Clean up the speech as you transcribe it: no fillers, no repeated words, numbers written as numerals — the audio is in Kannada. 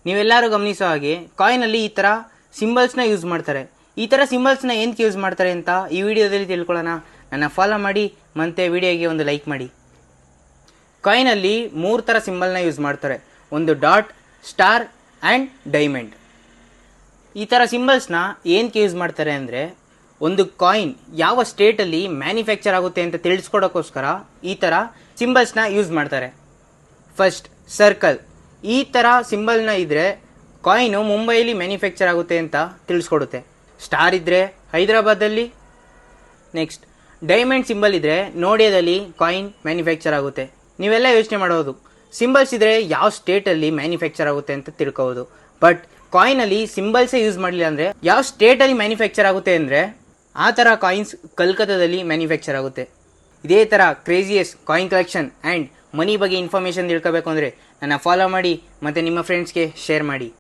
ನೀವೆಲ್ಲರೂ ಗಮನಿಸೋ ಹಾಗೆ ಕಾಯಿನಲ್ಲಿ ಈ ಥರ ಸಿಂಬಲ್ಸ್ನ ಯೂಸ್ ಮಾಡ್ತಾರೆ. ಈ ಥರ ಸಿಂಬಲ್ಸ್ನ ಏನಕ್ಕೆ ಯೂಸ್ ಮಾಡ್ತಾರೆ ಅಂತ ಈ ವಿಡಿಯೋದಲ್ಲಿ ತಿಳ್ಕೊಳ್ಳೋಣ. ನನ್ನ ಫಾಲೋ ಮಾಡಿ ಮತ್ತು ವಿಡಿಯೋಗೆ ಒಂದು ಲೈಕ್ ಮಾಡಿ. ಕಾಯಿನಲ್ಲಿ 3 ಥರ ಸಿಂಬಲ್ನ ಯೂಸ್ ಮಾಡ್ತಾರೆ. ಒಂದು ಡಾಟ್, ಸ್ಟಾರ್ ಆ್ಯಂಡ್ ಡೈಮಂಡ್. ಈ ಥರ ಸಿಂಬಲ್ಸ್ನ ಏನಕ್ಕೆ ಯೂಸ್ ಮಾಡ್ತಾರೆ ಅಂದರೆ, ಒಂದು ಕಾಯಿನ್ ಯಾವ ಸ್ಟೇಟಲ್ಲಿ ಮ್ಯಾನುಫ್ಯಾಕ್ಚರ್ ಆಗುತ್ತೆ ಅಂತ ತಿಳಿಸ್ಕೊಡೋಕ್ಕೋಸ್ಕರ ಈ ಥರ ಸಿಂಬಲ್ಸ್ನ ಯೂಸ್ ಮಾಡ್ತಾರೆ. First circle. ಈ ಥರ ಸಿಂಬಲ್ನ ಇದ್ದರೆ ಕಾಯಿನು ಮುಂಬೈಲಿ ಮ್ಯಾನುಫ್ಯಾಕ್ಚರ್ ಆಗುತ್ತೆ ಅಂತ ತಿಳಿಸ್ಕೊಡುತ್ತೆ. ಸ್ಟಾರ್ ಇದ್ದರೆ ಹೈದರಾಬಾದಲ್ಲಿ. ನೆಕ್ಸ್ಟ್ ಡೈಮಂಡ್ ಸಿಂಬಲ್ ಇದ್ದರೆ ನೋಡಿಯಾದಲ್ಲಿ ಕಾಯಿನ್ ಮ್ಯಾನುಫ್ಯಾಕ್ಚರ್ ಆಗುತ್ತೆ. ನೀವೆಲ್ಲ ಯೋಚನೆ ಮಾಡೋದು, ಸಿಂಬಲ್ಸ್ ಇದ್ದರೆ ಯಾವ ಸ್ಟೇಟಲ್ಲಿ ಮ್ಯಾನುಫ್ಯಾಕ್ಚರ್ ಆಗುತ್ತೆ ಅಂತ ತಿಳ್ಕೋಬೋದು. ಬಟ್ ಕಾಯಿನಲ್ಲಿ ಸಿಂಬಲ್ಸೇ ಯೂಸ್ ಮಾಡಲಿಲ್ಲ ಅಂದರೆ ಯಾವ ಸ್ಟೇಟಲ್ಲಿ ಮ್ಯಾನುಫ್ಯಾಕ್ಚರ್ ಆಗುತ್ತೆ ಅಂದರೆ ಆ ಥರ ಕಾಯಿನ್ಸ್ ಕಲ್ಕತ್ತಾದಲ್ಲಿ ಮ್ಯಾನುಫ್ಯಾಕ್ಚರ್ ಆಗುತ್ತೆ. ಇದೇ ಥರ ಕ್ರೇಜಿಯಸ್ಟ್ ಕಾಯಿನ್ ಕಲೆಕ್ಷನ್ ಆ್ಯಂಡ್ ಮನಿ ಬಗ್ಗೆ ಇನ್ಫಾರ್ಮೇಷನ್ ತಿಳ್ಕೋಬೇಕು ಅಂದರೆ ನನ್ನ ಫಾಲೋ ಮಾಡಿ ಮತ್ತು ನಿಮ್ಮ ಫ್ರೆಂಡ್ಸ್ಗೆ ಶೇರ್ ಮಾಡಿ.